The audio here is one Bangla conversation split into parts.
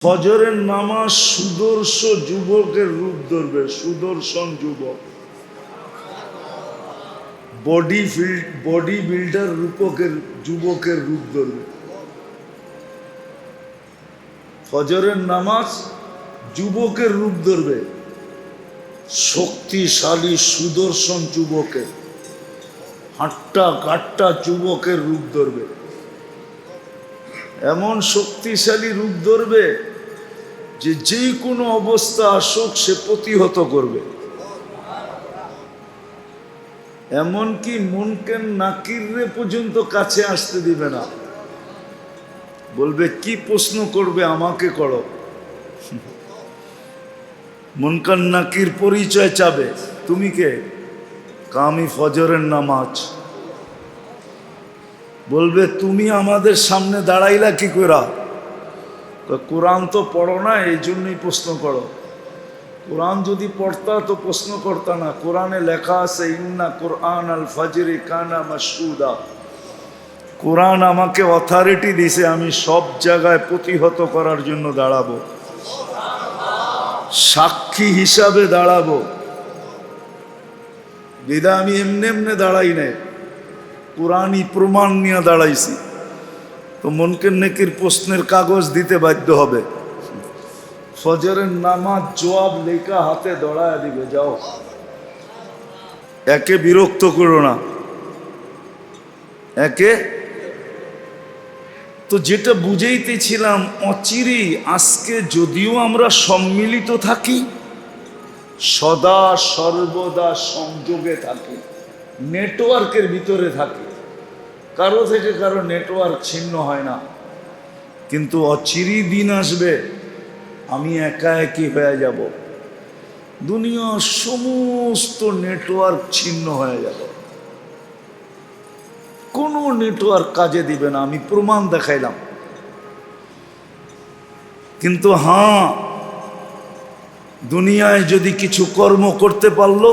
ফজরের নামাজ সুদর্শন যুবকের রূপ ধরবে। সুদর্শন যুবক, বডি বিল্ডার যুবকের রূপ ধরবে। ফজরের নামাজ যুবকের রূপ ধরবে, শক্তিশালী সুদর্শন যুবকের, হাট্টা কাট্টা যুবকের রূপ ধরবে। এমন শক্তিশালী রূপ ধরবে যে যে কোনো অবস্থা আসুক সে প্রতিহত করবে। এমনকি মুনকার নাকিররে পর্যন্ত কাছে আসতে দিবে না। বলবে কি প্রশ্ন করবে আমাকে করো। মুনকার নাকির পরিচয় চাবে, তুমি কে? আমি ফজরের নামাজ। বলবে তুমি আমাদের সামনে দাঁড়াইলা কি করা? কোরআন তো পড়ো না, এই জন্যই প্রশ্ন করো। কোরআন যদি পড়তা তো প্রশ্ন করতা না। কোরআনে লেখা আছে ইন্না কোরআন আল ফাজরি কানা মাশহুদা। কোরআন আমাকে অথরিটি দিছে, আমি সব জায়গায় প্রতিহত করার জন্য দাঁড়াবো, সাক্ষী হিসাবে দাঁড়াবো। বিদা আমি এমনি এমনি দাঁড়াই নাই, কোরআনই প্রমাণ নিয়ে দাঁড়াইছি। তো মুনকার নাকির প্রশ্নের কাগজ দিতে বাধ্য হবে। ফজরের নামাজ জবাব লেখা হাতে দড়ায় দিবে, যাও। একে বিরক্ত করো না, একে। তো যেটা বুঝাইতেছিলাম, অচিরেই আজকে যদিও আমরা সম্মিলিত থাকি, সদা সর্বদা সংযোগে থাকি, নেটওয়ার্কের ভিতরে থাকি, কারো থেকে কারো নেটওয়ার্ক ছিন্ন হয় না, কিন্তু অচিরেই দিন আসবে আমি একা একই হয়ে যাব, দুনিয়ার সমস্ত নেটওয়ার্ক ছিন্ন হয়ে যাবে, কোনো নেটওয়ার্ক কাজে দিবে না। আমি প্রমাণ দেখাইলাম। কিন্তু হ্যাঁ, দুনিয়ায় যদি কিছু কর্ম করতে পারলো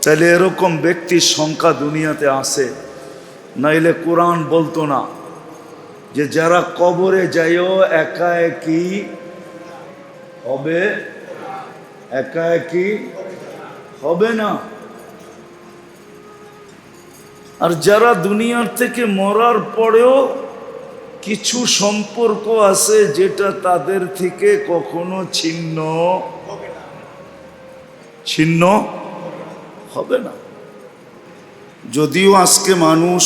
তাহলে এরকম ব্যক্তির সংখ্যা দুনিয়াতে আছে। নাইলে কোরআন বলতো না যে যারা কবরে যাইও একা একই হবে, একা একই হবে না। আর যারা দুনিয়ার থেকে মরার পরেও কিছু সম্পর্ক আছে যেটা তাদের থেকে কখনো ছিন্ন হবে না। যদিও আজকে মানুষ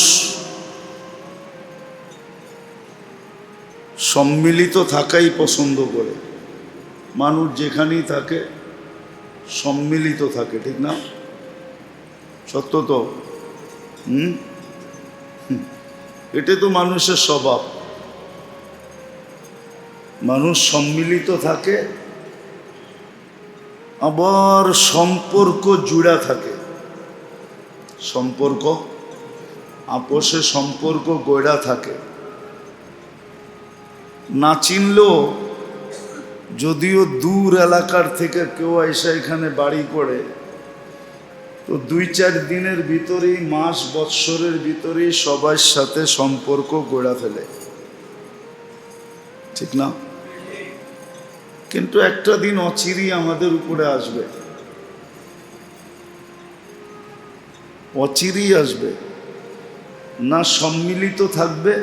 সম্মিলিত থাকাই পছন্দ করে, মানুষ যেখানেই থাকে সম্মিলিত থাকে, ঠিক না? সত্য তো? এটা তো মানুষের স্বভাব। মানুষ সম্মিলিত থাকে, আবার সম্পর্ক জুড়া থাকে, সম্পর্ক আপোষে সম্পর্ক গড়া থাকে। না চিনলেও যদিও দূর এলাকার থেকে কেউ এসে এখানে বাড়ি করে, তো 2-4 দিনের ভিতরেই, মাস বৎসরের ভিতরেই সবার সাথে সম্পর্ক গড়া ফেলে, ঠিক না? কিন্তু একটা দিন অচিরেই আমাদের উপরে আসবে, অচিরেই আসবে। না সম্মিলিত থাকবে,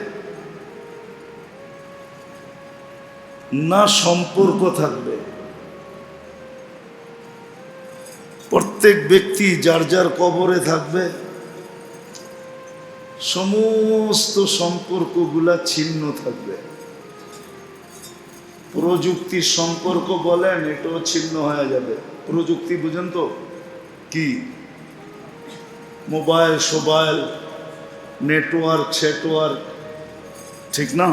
না সম্পর্ক থাকবে। প্রত্যেক ব্যক্তি যার যার কবরে থাকবে, সমস্ত সম্পর্কগুলা ছিন্ন থাকবে। প্রযুক্তির সম্পর্ক বলেন, এটাও ছিন্ন হয়ে যাবে। প্রযুক্তি বুঝেন তো কি? মোবাইল সোবাইল, নেটওয়ার্ক সেটওয়ার্ক, ঠিক না?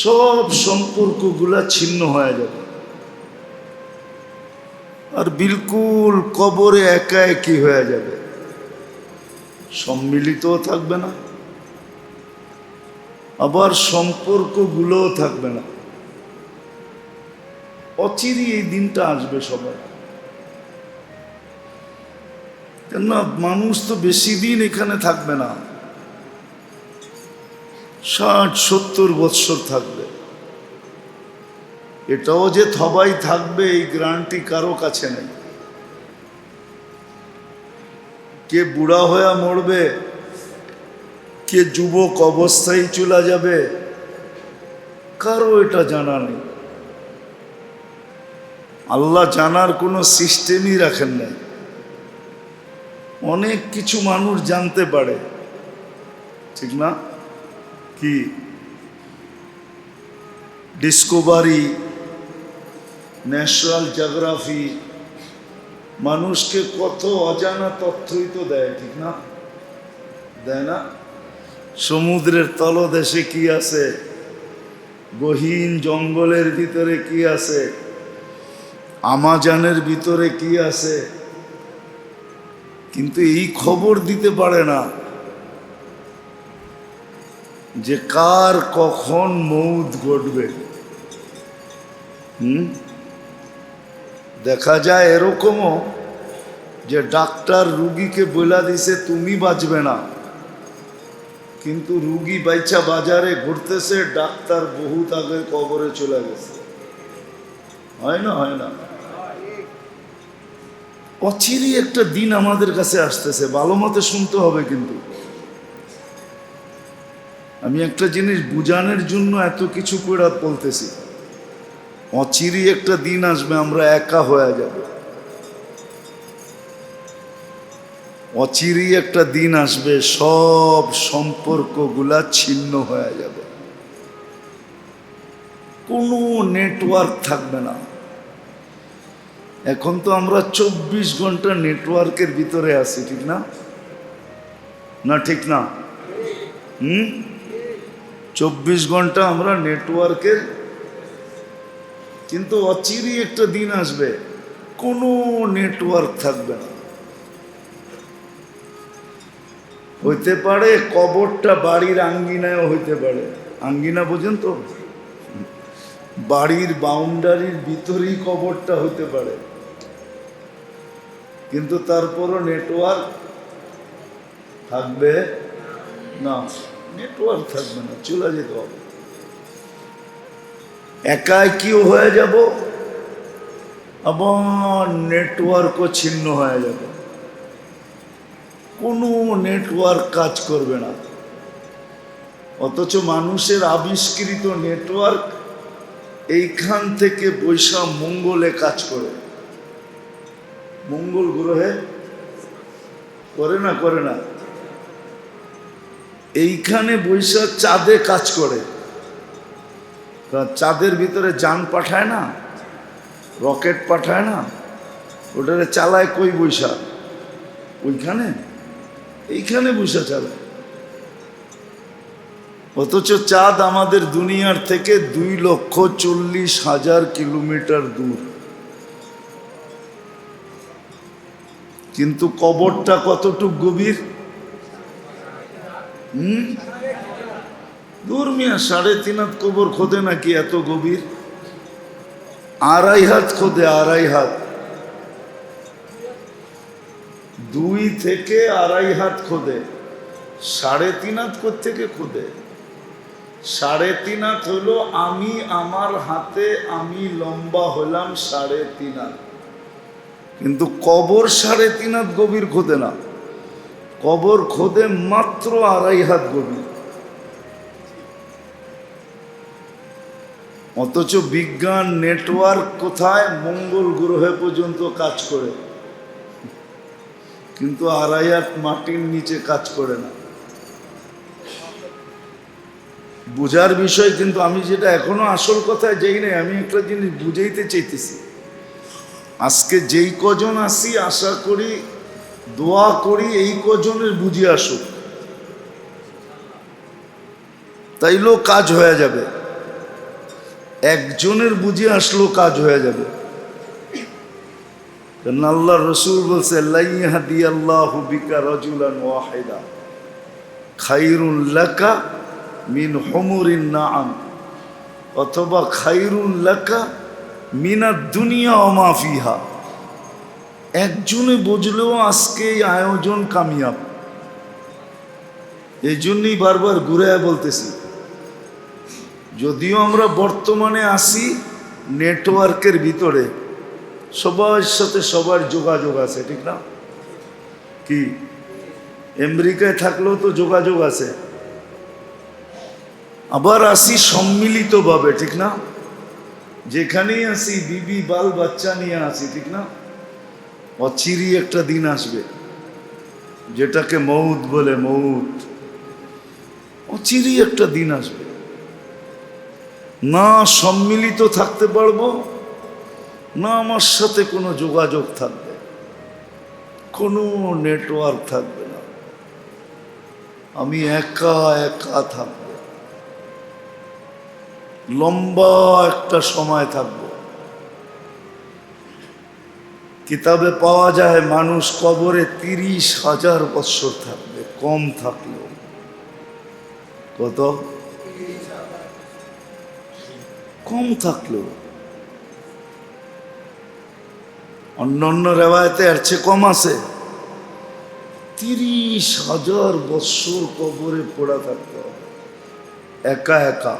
সব সম্পর্কগুলা ছিন্ন হয়ে যাবে। আর বিলকুল কবরে একা একই হয়ে যাবে, সম্মিলিতও থাকবে না, আবার সম্পর্কগুলোও থাকবে না। অচিরেই এই দিনটা আসবে সবাই। কেননা মানুষ তো বেশি দিন এখানে থাকবে না, 60-70 বৎসর থাকবে। এটাও যে সবাই থাকবে এই গ্যারান্টি কারো কাছে নেই। কে বুড়া হয়ে মরবে, কে যুবক অবস্থায় চলে যাবে, কারো এটা জানা নেই। আল্লাহ জানার কোনো সিস্টেমই রাখেন নাই। অনেক কিছু মানুষ জানতে পারে, ঠিক না? কি ডিসকভারি, ন্যাশনাল জিওগ্রাফি মানুষকে কত অজানা তথ্যই তো দেয়, ঠিক না? দেয় না? সমুদ্রের তলদেশে কি আছে, গহীন জঙ্গলের ভিতরে কি আছে, আমাজনের ভিতরে কি আছে, কিন্তু এই খবর দিতে পারে না যে কার কখন মৌত ঘটবে। দেখা যায় এরকমও যে ডাক্তার রুগীকে বলে দিছে তুমি বাঁচবে না, কিন্তু রুগী বাইচা বাজারে ঘুরতেছে, ডাক্তার বহুত আগে কবরে চলে গেছে। হয় না? হয় না? অচিরই একটা দিন আমাদের কাছে আসতেছে, ভালো মতে শুনতে হবে। কিন্তু আমি একটা জিনিস বুঝানোর জন্য এত কিছু করে বলতেছি, অচিরই একটা দিন আসবে আমরা একা হয়ে যাব। অচিরই একটা দিন আসবে সব সম্পর্কগুলা ছিন্ন হয়ে যাবে, কোনো নেটওয়ার্ক থাকবে না। এখন তো আমরা 24 ঘন্টা নেটওয়ার্কের ভিতরে আছি, ঠিক না? না ঠিক না? 24 ঘন্টা আমরা নেটওয়ার্কের, কিন্তু অচিরই একটা দিন আসবে কোনো নেটওয়ার্ক থাকবে না। হইতে পারে কবরটা বাড়ির আঙ্গিনায়ও হইতে পারে। আঙ্গিনা বোঝেন তো? বাড়ির বাউন্ডারির ভিতরেই কবরটা হইতে পারে, কিন্তু তারপরও নেটওয়ার্ক থাকবে না। নেটওয়ার্ক থাকবে না, চলে যেতে হবে। একাই কিও হয়ে যাব, আবার নেটওয়ার্কও ছিন্ন হয়ে যাবে, কোনো নেটওয়ার্ক কাজ করবে না। অথচ মানুষের আবিষ্কৃত নেটওয়ার্ক এইখান থেকে বৈশা মঙ্গলে কাজ করে। মঙ্গল গ্রহে করে না? করে না? এইখানে বৈশা চাঁদে কাজ করে। চাঁদের ভিতরে যান পাঠায় না, রকেট পাঠায় না, ওটারে চালায় কই বৈশা? ওইখানে, এইখানে বৈশা চালায়। অথচ চাঁদ আমাদের দুনিয়ার থেকে 2,40,000 কিলোমিটার দূর, কিন্তু কবরটা কতটুক গভীর? দূর মিয়া, 3.5 হাত কবর খোদে নাকি এত গভীর? 2.5 হাত খোদে, 2.5 হাত। 2 থেকে 2.5 হাত খোদে, 3.5 হাত কোত্থেকে খোদে? 3.5 হাত হলো আমি, আমার হাতে আমি লম্বা হলাম 3.5 হাত, কিন্তু কবর 3.5 হাত গভীর খোদে না। কবর খোদে মাত্র 2.5 হাত গভীর। অথচ বিজ্ঞান নেটওয়ার্ক কোথায়? মঙ্গল গ্রহে পর্যন্ত কাজ করে, কিন্তু 2.5 হাত মাটির নিচে কাজ করে না। বুঝার বিষয়, কিন্তু আমি যেটা এখনো আসল কথায় যাই নাই, আমি একটা জিনিস বুঝাইতে চাইতেছি। আজকে যেই কজন আসি, আশা করি, দোয়া করি এই কজনের বুঝে আসুক, তাইলেও কাজ হয়ে যাবে। একজনের বুঝে আসলো কাজ হয়ে যাবে। আল্লাহ রসুল বলছে, লা ইয়াহদিয়াল্লাহু বিকা রাজুলান ওয়াহিদা খায়রুন লাকা মিন হুমুরিন নাআম, অথবা খায়রুন লাকা মিনাদ দুনিয়া ওয়া মা ফিহা। একজনে বুঝলেও আজকে এই আয়োজন কামিয়াব। এই জন্যই বারবার ঘুরে বলতেছি, যদিও আমরা বর্তমানে আসি নেটওয়ার্কের ভিতরে সবার সাথে সবার যোগাযোগ আছে, ঠিক না? কি আমেরিকায় থাকলেও তো যোগাযোগ আছে। আবার আসি সম্মিলিতভাবে, ঠিক না? যেখানেই আসি বিবি বাল বাচ্চা নিয়ে আসি, ঠিক না? অচিরই একটা দিন আসবে যেটাকে মৌত বলে, মৌত। অচিরই একটা দিন আসবে, না সম্মিলিত থাকতে পারবো, না আমার সাথে কোনো যোগাযোগ থাকবে, কোনো নেটওয়ার্ক থাকবে না, আমি একা একা থাকব, লম্বা একটা সময় থাকব। কিতাবে পাওয়া যায় মানুষ কবরে 30,000 বৎসর থাকবে, কম থাকলেও। কত? কম থাকলেও। অন্যান্য রেওয়ায়েতে এর চেয়ে কম আছে। 30,000 বৎসর কবরে পড়া থাকতে হবে, একা একা,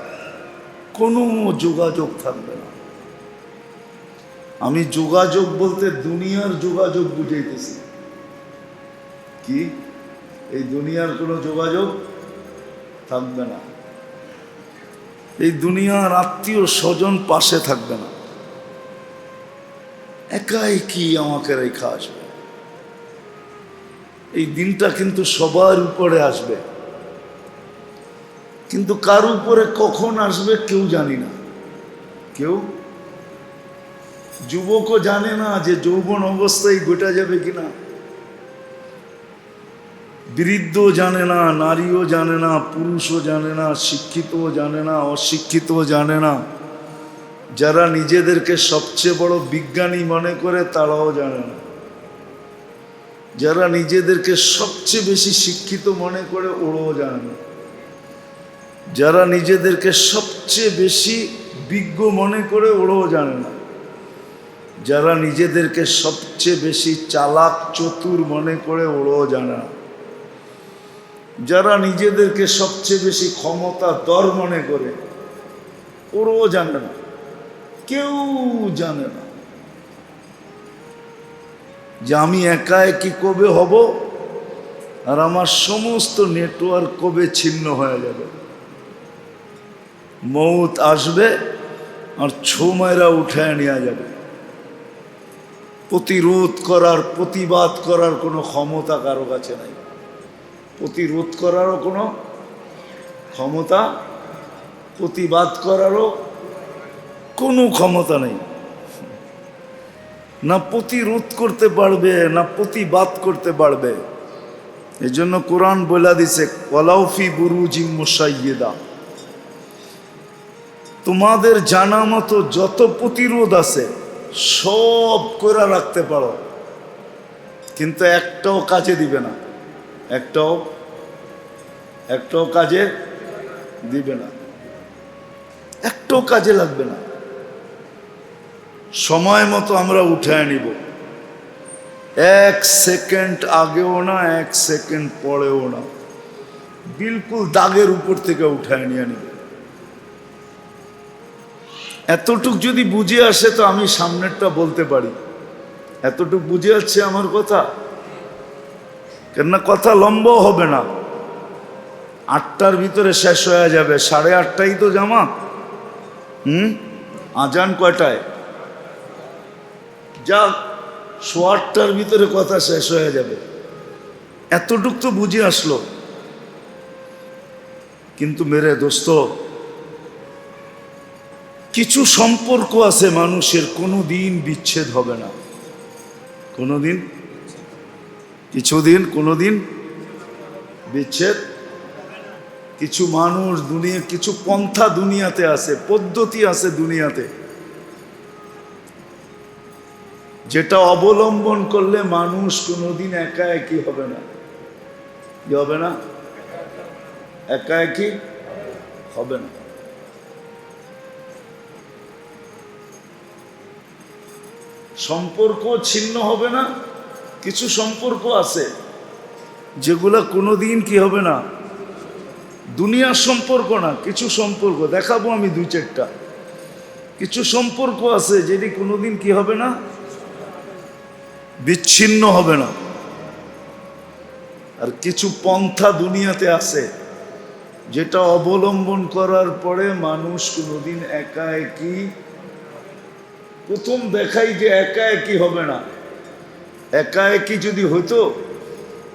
কোনো যোগাযোগ থাকবে না। আমি যোগাযোগ বলতে দুনিয়ার যোগাযোগ বুঝাইতেছি। কি? এই দুনিয়ার কোনো যোগাযোগ থাকবে না, এই দুনিয়ার আত্মীয় স্বজন পাশে থাকবে না, একাই কি আমাকে রেখা আসবে। এই দিনটা কিন্তু সবার উপরে আসবে, কিন্তু কার উপরে কখন আসবে কেউ জানি না। কেউ, যুবকও জানে না যে যৌবন অবস্থায় ঘটে যাবে কিনা, বৃদ্ধ জানে না, নারীও জানে না, পুরুষও জানে না, শিক্ষিতও জানে না, অশিক্ষিতও জানে না। যারা নিজেদেরকে সবচেয়ে বড় বিজ্ঞানী মনে করে তারাও জানে না, যারা নিজেদেরকে সবচেয়ে বেশি শিক্ষিত মনে করে ওরাও জানে না, যারা নিজেদেরকে সবচেয়ে বেশি বিজ্ঞ মনে করে ওরাও জানে না, যারা নিজেদেরকে সবচেয়ে বেশি চালাক চতুর মনে করে ওরাও জানে না, যারা নিজেদেরকে সবচেয়ে বেশি ক্ষমতাধর মনে করে ওরাও জানে না, কেউ জানে না যে আমি একা একই কবে হব আর আমার সমস্ত নেটওয়ার্ক কবে ছিন্ন হয়ে যাবে। মৌত আসবে আর ছোমায়রা উঠায় নেওয়া যাবে। প্রতিরোধ করার, প্রতিবাদ করার কোনো ক্ষমতা কারো কাছে নাই, প্রতিরোধ করারও কোনো ক্ষমতা, প্রতিবাদ করারও কোনো ক্ষমতা নেই। না প্রতিরোধ করতে পারবে, না প্রতিবাদ করতে পারবে। এই জন্য কোরআন বলে দিছে ওয়ালাউফি বুরুজিম মুশাইয়্যিদা, তোমাদের জানা মতো যত প্রতিরোধ আছে সব করে রাখতে পারো, কিন্তু একটাও কাজে দিবে না, একটাও কাজে দিবে না, একটাও কাজে লাগবে না। সময় মতো আমরা উঠায় নিব, 1 সেকেন্ড আগেও না, 1 সেকেন্ড পরেও না, বিলকুল দাগের উপর থেকে উঠায় নিয়ে নিব। এতটুক যদি বুঝে আসে তো আমি সামনেরটা বলতে পারি। এতটুক বুঝে আসছে আমার কথা, কেননা কথা লম্বাও হবে না, 8টার ভিতরে শেষ হয়ে যাবে। 8:30টাই তো জামা। আজান কয়টায়? যা 8:15টার ভিতরে কথা শেষ হয়ে যাবে। এতটুক তো বুঝে আসলো। কিন্তু মেরে দোস্ত, কিছু সম্পর্ক আছে মানুষের কোনোদিন বিচ্ছেদ হবে না, কোনোদিন, কোনোদিন বিচ্ছেদ। কিছু মানুষ দুনিয়া, কিছু পন্থা দুনিয়াতে আছে, পদ্ধতি আছে দুনিয়াতে, যেটা অবলম্বন করলে মানুষ কোনোদিন একা একই হবে না। কি হবে না? একা একই হবে না। সম্পর্ক ছিন্ন হবে না। কিছু সম্পর্ক আছে যেগুলা কোনোদিন কি হবে না, দুনিয়ার সম্পর্ক না, কিছু সম্পর্ক দেখাবো আমি 2-4টা। কিছু সম্পর্ক আছে যেটি কোনোদিন কি হবে না, বিচ্ছিন্ন হবে না। আর কিছু পন্থা দুনিয়াতে আছে যেটা অবলম্বন করার পরে মানুষ কোনোদিন একা একই, প্রথম দেখাই যে একা একই হবে না। একা একই যদি হইতো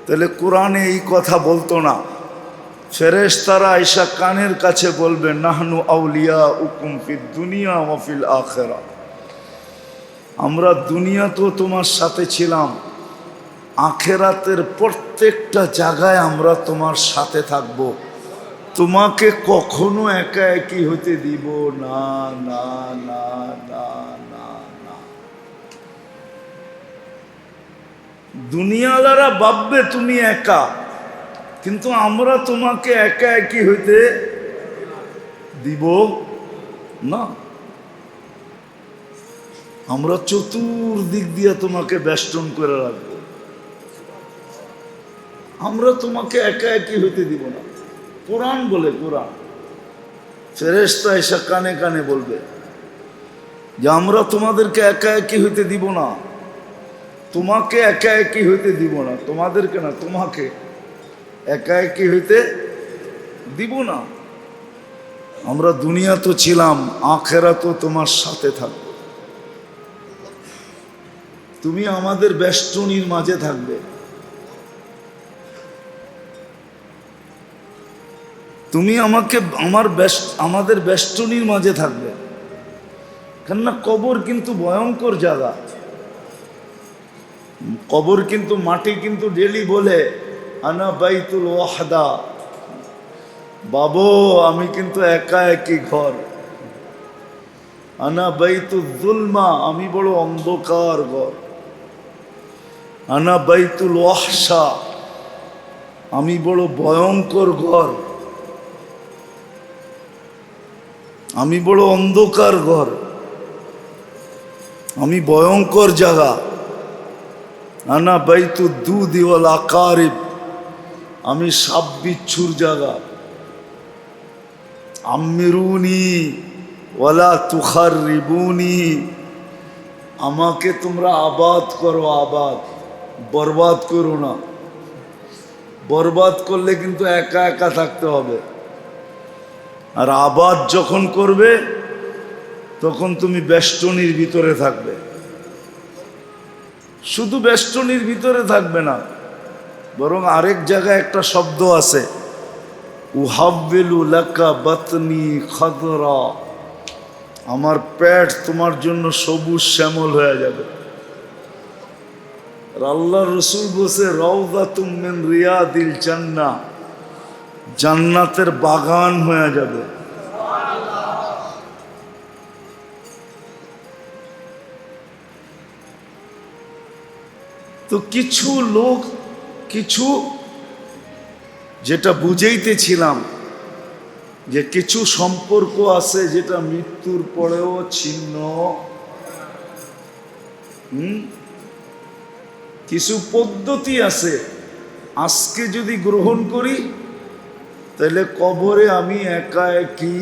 তাহলে কোরআনে এই কথা বলতো না। ফেরেশতারা আয়েশা কানের কাছে বলবে, নাহনু আউলিয়া উকুম ফিদ দুনিয়া ওয়া ফিল আখিরা, আমরা দুনিয়াতেও তোমার সাথে ছিলাম, আখেরাতের প্রত্যেকটা জায়গায় আমরা তোমার সাথে থাকব, তোমাকে কখনো একা একই হতে দিব না না না না না না। দুনিয়ালারা ভাববে তুমি একা, কিন্তু আমরা তোমাকে একা একই হইতে দিব না। আমরা চতুর্দিক দিয়ে তোমাকে বেষ্টন করে রাখবো, আমরা তোমাকে একা একই হইতে দিব না। কোরআন বলে, কোরআন ফেরেশতা এসে কানে কানে বলবে যে আমরা তোমাদেরকে একা একই হইতে দিব না, তোমাকে একা একই হইতে দিব না, তোমাদেরকে না, তোমাকে একা একই হইতে দিব না। আমরা দুনিয়া তো ছিলাম, আখেরা তো তোমার সাথে থাকবে, তুমি আমাদের বেষ্টনীর মাঝে থাকবে, তুমি আমাকে আমাদের বেষ্টনীর মাঝে থাকবে। কেননা কবর কিন্তু ভয়ঙ্কর জায়গা, কবর কিন্তু মাটি কিন্তু ডেলি বলে আনা বাইতুল ওয়াহদা, বাবু আমি কিন্তু একা একই ঘর, আনা বাইতুল যুলমা আমি বড় অন্ধকার ঘর, আনা বাইতুল ওয়াহশা আমি বড় ভয়ঙ্কর ঘর, আমি বড় অন্ধকার ঘর, আমি ভয়ঙ্কর জায়গা, আনা বাইতুদ দুদি ওয়াল আকারিব আমি সাপ বিচ্ছুর জায়গা, আম্মিরুনি ওয়ালা তুখাররিবুনি আমাকে তোমরা আবাদ করো, আবাদ, বরবাদ করো না। বরবাদ করলে কিন্তু একা একা থাকতে হবে, আর আবাদ যখন করবে তখন তুমি বেষ্টনীর ভিতরে থাকবে। শুধু বেষ্টনীর ভিতরে থাকবে না, বরং আরেক জায়গায় একটা শব্দ আছে, উহাব্বিলু লাকা বাতনি খাদরা, আমার পেট তোমার জন্য সবুজ শ্যামল হয়ে যাবে। আর আল্লাহর রাসূল বলছে রাউযাতুম মিন রিয়াদিল জান্নাহ, জান্নাতের বাগান হয়ে যাবে। তো কিছু লোক, কিছু যেটা বুঝাইতেছিলাম যে কিছু সম্পর্ক আছে যেটা মৃত্যুর পরেও ছিন্ন, কিছু পদ্ধতি আছে আজকে যদি গ্রহণ করি তাহলে কবরে আমি একা একই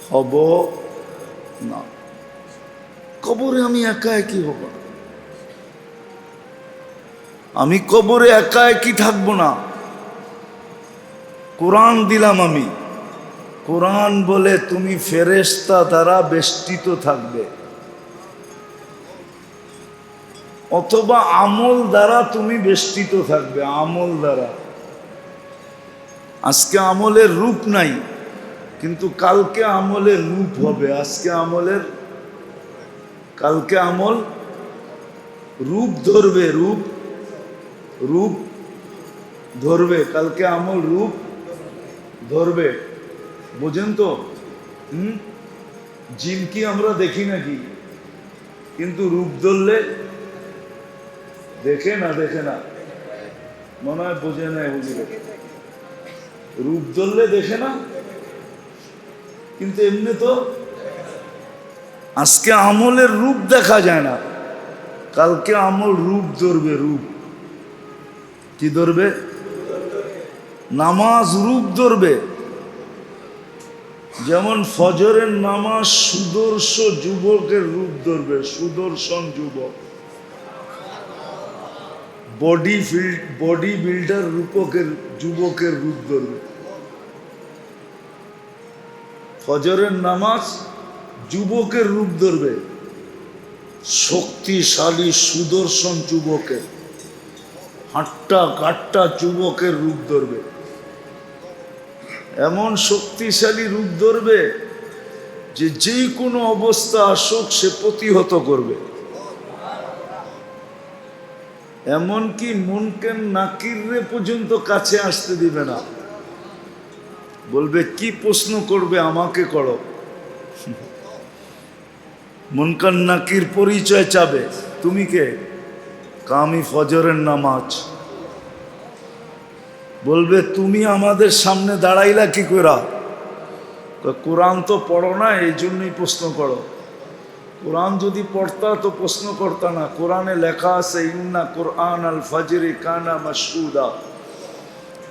হব না, কবরে আমি একা একই হব না, আমি কবরে একা একই থাকবো না। কোরআন দিলাম আমি, কোরআন বলে তুমি ফেরেশতা দ্বারা বেষ্টিত থাকবে, অথবা আমল দ্বারা তুমি বেষ্টিত থাকবে, আমল দ্বারা। আজকে আমলের রূপ নাই, কিন্তু কালকে আমলের রূপ হবে। আজকে আমলের, কালকে আমল রূপ ধরবে, রূপ রূপ ধরবে, কালকে আমল রূপ ধরবে। বুঝেন তো? জিন কি আমরা দেখি নাকি? কিন্তু রূপ ধরলে দেখে না, দেখে না, মনে হয় বোঝে না। বুঝলে রূপ ধরলে দেখে না, কিন্তু এমনি তো আজকে আমলের রূপ দেখা যায় না, কালকে আমল রূপ ধরবে। রূপ কি ধরবে? নামাজ রূপ ধরবে, যেমন ফজরের নামাজ সুদর্শন যুবকের রূপ ধরবে, সুদর্শন যুবক, বডি বিল্ডার রূপকের যুবকের রূপ ধরবে। ফজরের নামাজ যুবকের রূপ ধরবে, শক্তিশালী সুদর্শন যুবকের, হাট্টা কাট্টা যুবকের রূপ ধরবে। এমন শক্তিশালী রূপ ধরবে যে যে কোনো অবস্থা আসুক সে প্রতিহত করবে। এমনকি মুনকার নাকিররে পর্যন্ত কাছে আসতে দিবে না, বলবে কি প্রশ্ন করবে আমাকে করো। মুনকার নাকির পরিচয় চাবে, তুমি কে? আমি ফজরের নামাজ। বলবে তুমি আমাদের সামনে দাঁড়াইলা কি করা? কোরআন তো পড়ো না, এই জন্যই প্রশ্ন করো। কোরআন যদি পড়তা তো প্রশ্ন করতা না। কোরআনে লেখা আছে ইন্না কোরআন আল ফজরি কানা মাশহুদা।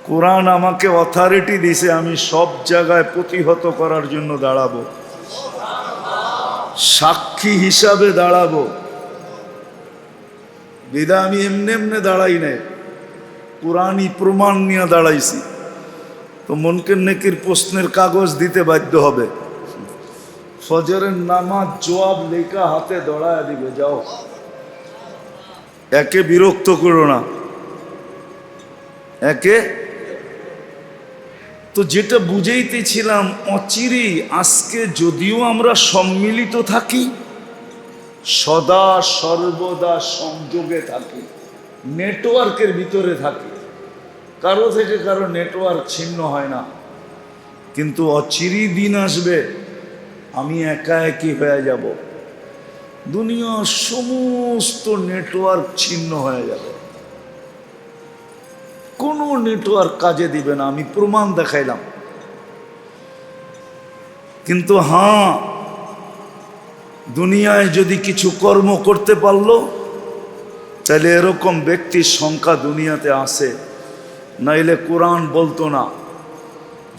কোরআন আমাকে অথরিটি দিছে, আমি সব জায়গায় প্রতিহত করার জন্য দাঁড়াবো, সাক্ষী হিসাবে দাঁড়াবো। বিদা আমি এমনি এমনি দাঁড়াই নাই, কোরআনই প্রমাণ নিয়ে দাঁড়াইছি। তো মুনকার নাকির প্রশ্নের কাগজ দিতে বাধ্য হবে। ফজরের নামাজ জবাব লেখা হাতে দড়ায় দিবে, যাও, একে বিরক্ত করো না, একে। তো যেটা বুঝাইতেছিলাম, অচিরেই আজকে যদিও আমরা সম্মিলিত থাকি, সদা সর্বদা সংযোগে থাকি, নেটওয়ার্কের ভিতরে থাকি, কারো থেকে কারো নেটওয়ার্ক ছিন্ন হয় না। কিন্তু অচিরেই দিন আসবে আমি একা একই হয়ে যাব, দুনিয়ার সমস্ত নেটওয়ার্ক ছিন্ন হয়ে যাবে, কোনো নেটওয়ার্ক কাজে দিবে না। আমি প্রমাণ দেখাইলাম। কিন্তু হ্যাঁ, দুনিয়ায় যদি কিছু কর্ম করতে পারলো তাহলে এরকম ব্যক্তির সংখ্যা দুনিয়াতে আসে। নাইলে কোরআন বলতো না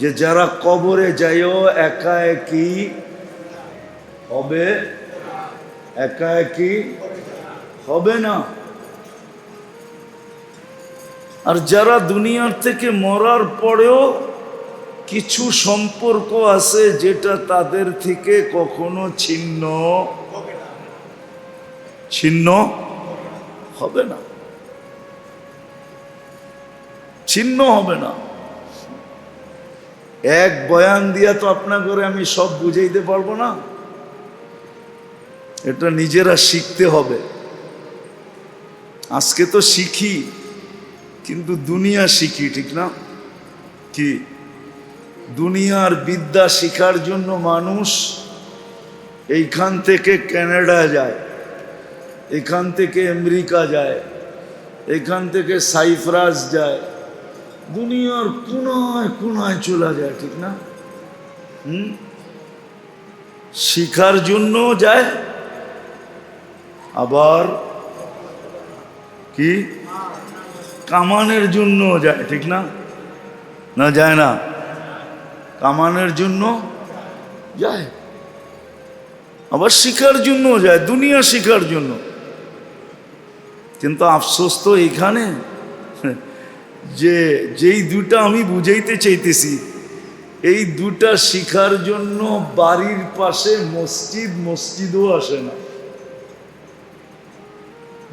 যে যারা কবরে যাইও একা একই হবে, একা একই হবে না। আর যারা দুনিয়ার থেকে মরার পরেও কিছু সম্পর্ক আছে যেটা তাদের থেকে কখনো ছিন্ন হবে না, ছিন্ন হবে না। এক বয়ান দিয়া তো আপনাকে আমি সব বুঝাইতে পারবো না, এটা নিজেরা শিখতে হবে। আজকে তো শিখি, কিন্তু দুনিয়া শিখি, ঠিক না? কি দুনিয়ার বিদ্যা শিখার জন্য মানুষ এইখান থেকে কানাডা যায়, এখান থেকে আমেরিকা যায়, এখান থেকে সাইপ্রাস যায়, দুনিয়ার কোনায় কোনায় চলে যায়, ঠিক না? শিখার জন্য যায়, আবার কি কামানের জন্য যায়, ঠিক না? না যায় না? কামানের জন্য যায়, আবার শিখার জন্য যায়, দুনিয়া শিখার জন্য। কিন্তু আফসোস তো এইখানে যে যেই দুটা আমি বুঝাইতে চাইতেছি, এই দুটা শিখার জন্য বাড়ির পাশে মসজিদও আসে না।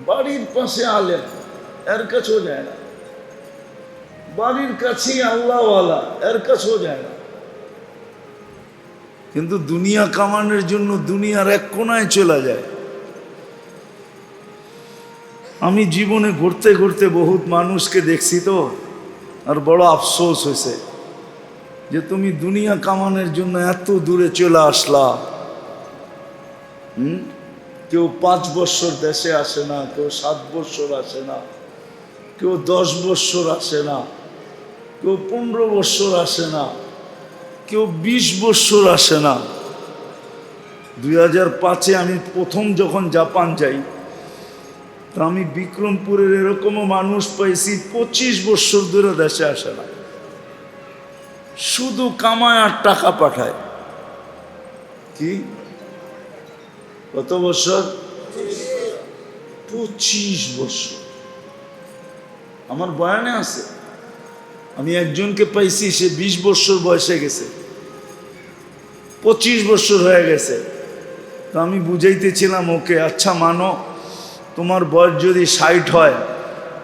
বাড়ির পাশে আলেম, এর কাছেও যায় না। বাড়ির কাছেই আল্লাহওয়ালা, এর কাছেও যায় না। কিন্তু দুনিয়া কামানোর জন্য দুনিয়ার এক কোনায় চলে যায়। আমি জীবনে ঘুরতে ঘুরতে বহুত মানুষকে দেখছি তো, আর বড় আফসোস হয়েছে যে তুমি দুনিয়া কামানোর জন্য এত দূরে চলে আসলা। কেউ 5 বছর দেশে আসে না, কেউ 7 বছর আসে না, কেউ 10 বছর আসে না, কেউ 15 বছর আসে না, কেউ 20 বছর আসে না। 2005-এ আমি প্রথম যখন জাপান যাই, তো আমি বিক্রমপুরের এরকমও মানুষ পাইছি 25 বছর ধরে দেশে আসে না, শুধু কামায় আর টাকা পাঠায়। কি কত বছর? 25 বছর। আমার বয়ানে আছে, আমি একজনকে পাইছি, সে 20 বছর বয়সে গেছে, 25 বছর হয়ে গেছে। তো আমি বুঝাইতেছিলাম ওকে, আচ্ছা মানো তোমার বয়স যদি 60 হয়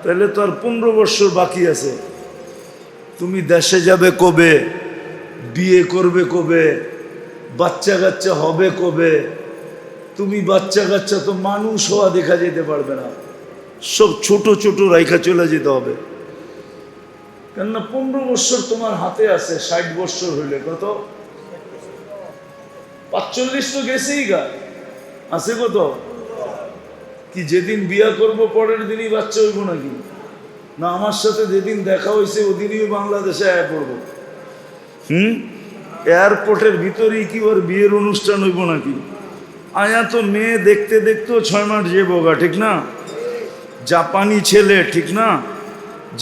তাহলে তো আর 15 বছর বাকি আছে। তুমি দেশে যাবে কবে, বিয়ে করবে কবে, বাচ্চা কাচ্চা হবে কবে? তুমি বাচ্চা কাচ্চা তো মানুষ হওয়া দেখা যেতে পারবে না, সব ছোট ছোট রাইখা চলে যেতে হবে। কেননা 15 বছর তোমার হাতে আছে, 60 বছর হইলে কত? 45 তো গেছেই গা, আছে কত? কি যেদিন বিয়া করব পরের দিনই বাচ্চা হইব নাকি? না আমার সাথে যেদিন দেখা হয়েছে ওদিনই বাংলাদেশে আয়া পড়বো? এয়ারপোর্টের ভিতরেই কি ওর বিয়ের অনুষ্ঠান হইব নাকি? আয়া তো মেয়ে দেখতে দেখতেও 6 মাস যে বোগা, ঠিক না? জাপানি ছেলে, ঠিক না?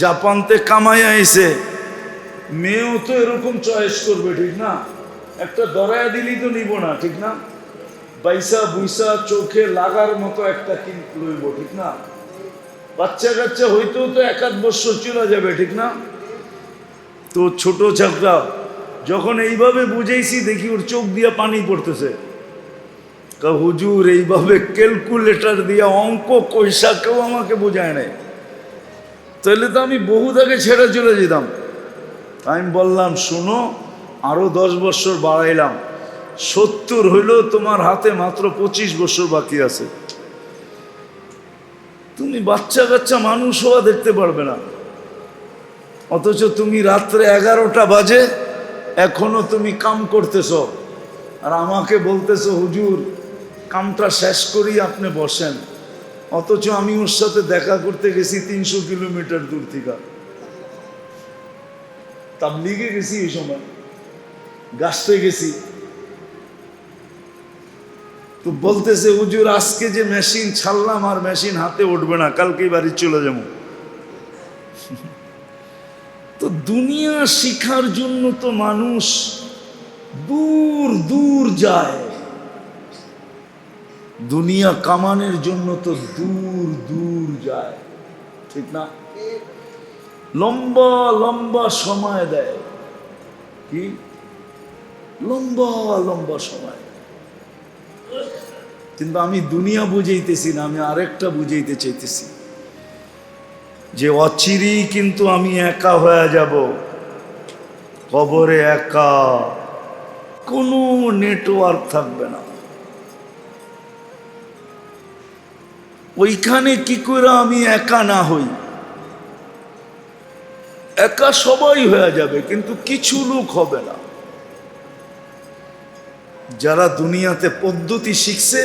জাপানতে কামাইয়া আইছে, মেয়েও তো এরকম চয়েস করবে, ঠিক না? একটা দরায়া দিলেই তো নিব না, ঠিক না? পয়সা বুইসা চোখে লাগার মতো একটা কিন্তু লইব, ঠিক না? বাচ্চা কাচ্চা হইতেও তো 1-8 বছর চলে যাবে, ঠিক না? তো ছোট ছাত্রা যখন এইভাবে বুঝাইছি, দেখি ওর চোখ দিয়া পানি পড়তেছে। হুজুর এইভাবে ক্যালকুলেটর দিয়া অঙ্ক কইসা কেউ আমাকে বোঝায় নাই, তাহলে তো আমি বহুত আগে ছেড়ে চলে যেতাম। আমি বললাম শোনো, আরো 10 বছর বাড়াইলাম, 70 হইলেও তোমার হাতে মাত্র 25 বছর বাকি আছে। তুমি বাচ্চা কাচ্চা মানুষ হওয়া দেখতে পারবে না, অথচ তুমি রাত্রে 11টা বাজে এখনো তুমি কাম করতেছ, আর আমাকে বলতেছো হুজুর কামটা শেষ করি আপনি বসেন। অথচ আমি ওর সাথে দেখা করতে গেছি 300 কিলোমিটার দূর থেকে, তাবলিগে গেছি, এই সময় গাছতে গেছি। তো বলতেছে হুজুর আজকে যে মেশিন ছাড়লাম আর মেশিন হাতে উঠবে না, কালকেই বাড়ি চলে যাবো। তো দুনিয়া শিখার জন্য তো মানুষ দূর দূর যায়, দুনিয়া কামানের জন্য তো দূর দূর যায়, ঠিক না? লম্বা লম্বা সময় দেয়, কি লম্বা লম্বা সময়। কিন্তু আমি দুনিয়া বুঝাইতেছি না, আমি আরেকটা বুঝাইতে চাইতেছি, যে অচিরেই কিন্তু আমি একা হয়ে যাব, কবরে একা, কোনো নেটওয়ার্ক থাকবে না। ওইখানে কি করে আমি একা না হই? একা সবাই হয়ে যাবে, কিন্তু কিছু লোক হবে না। যারা দুনিয়াতে পদ্ধতি শিখছে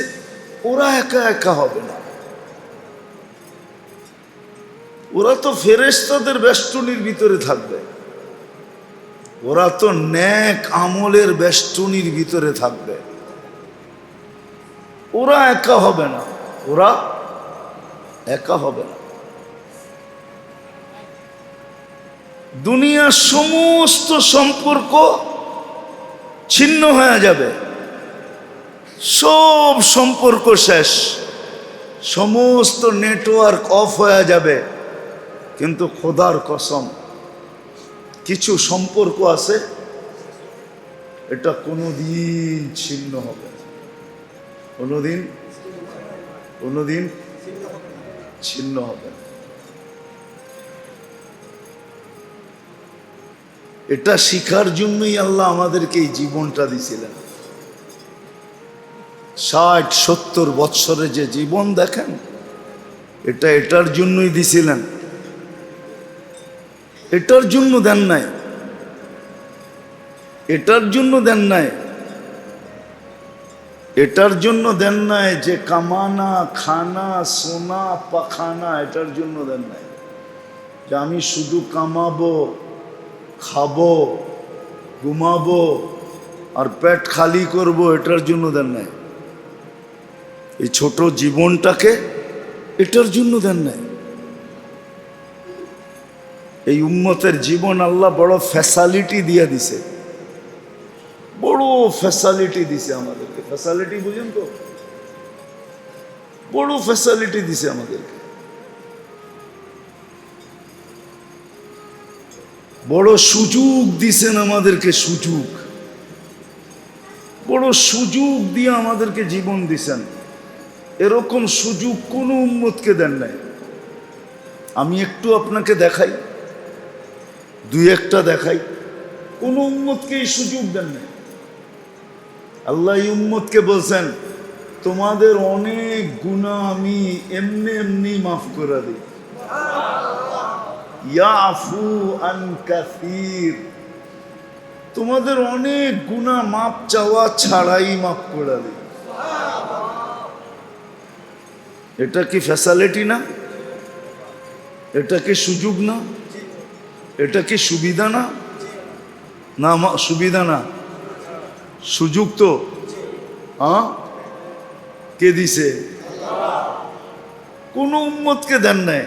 ওরা একা একা হবে না, ওরা তো ফেরেশতাদের বেষ্টনীর ভিতরে থাকবে, ওরা তো নেক আমলের বেষ্টনীর ভিতরে থাকবে, ওরা একা হবে না, ওরা একা হবে না। দুনিয়ার সমস্ত সম্পর্ক ছিন্ন হয়ে যাবে, সব সম্পর্ক শেষ, সমস্ত নেটওয়ার্ক অফ হয়ে যাবে। কিন্তু খোদার কসম কিছু সম্পর্ক আছে, এটা কোনোদিন ছিন্ন হবে না, কোনোদিন ছিন্ন হবে না। এটা শিখার জন্যই আল্লাহ আমাদেরকে এই জীবনটা দিয়েছিলেন। 60-70 বৎসরে যে জীবন দেখেন, এটা এটার জন্যই দিছিলেন, এটার জন্য দেন নাই, এটার জন্য দেন নাই, এটার জন্য দেন নাই যে কামানা খানা সোনা পাখানা, এটার জন্য দেন নাই যে আমি শুধু কামাবো, খাবো, ঘুমাবো আর পেট খালি করব, এটার জন্য দেন নাই। এই ছোট জীবনটাকে এটার জন্য দেন নাই। এই উম্মতের জীবন আল্লাহ বড় ফ্যাসিলিটি দিয়ে দিছে, বড় ফ্যাসিলিটি দিছে আমাদেরকে। ফ্যাসিলিটি বুঝেন তো, বড় ফ্যাসিলিটি দিছে আমাদেরকে, বড় সুযোগ দিছেন আমাদেরকে, সুযোগ, বড় সুযোগ দিয়ে আমাদেরকে জীবন দিছেন। এরকম সুযোগ কোনো উম্মতকে দেন নাই। আমি একটু আপনাকে দেখাই, দুই একটা দেখাই, কোন উম্মতকে এই সুযোগ দেন নাই। আল্লাহ এই উম্মতকে বলছেন, তোমাদের অনেক গুনাহ আমি এমনি এমনি মাফ করে দিই। ইয়াফু আন কাসীর, তোমাদের অনেক গুনাহ মাপ চাওয়া ছাড়াই মাফ করে দিই। এটা কি ফ্যাসিলিটি না? এটা কি সুযোগ না? এটা কি সুবিধা না? না সুবিধা না, সুযোগ তো। হ্যাঁ, কে দিছে? কোন উম্মতকে দেন নাই।